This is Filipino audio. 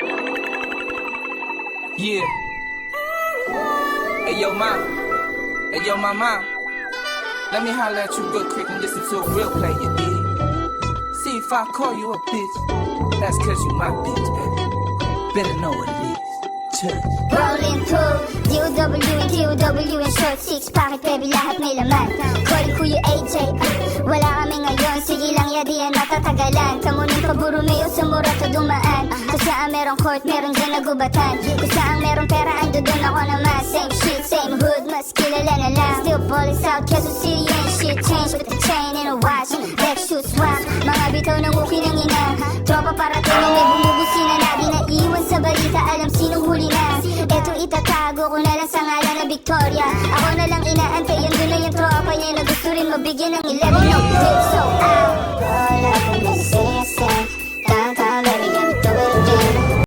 Yeah. Hey yo, ma. Hey yo, mama. Let me holler at you real quick and listen to a real play, you dig? See if I call you a bitch, that's cause you my bitch, baby. Better know what it is. Check. Rolling through D-O-W and T-O-W and short six Packet baby lahat may laman. Call Kuya AJ, wala kami ngayon. Sige lang yadiyan natatagalan. Kamunin paburo mayo sa murato dumaan. Kung saan merong court, meron dyan nagubatan. Kung saan merong pera, ando dun ako naman. Same shit, same hood, mas kilala na lang. Still balling out, Quezon City ain't shit change. With the chain and a watch, back shoot swap. Mga bitaw ng uki ng ina. Tropa parating na may bumubusina na. Di naiwan sa balita, alam sinong huli na. Eto itatago ko na lang sa ngalan na Victoria. Ako na lang inaantay, yun doon na yung tropa niya na gusto rin mabigyan ng 11 no clip. So I roll up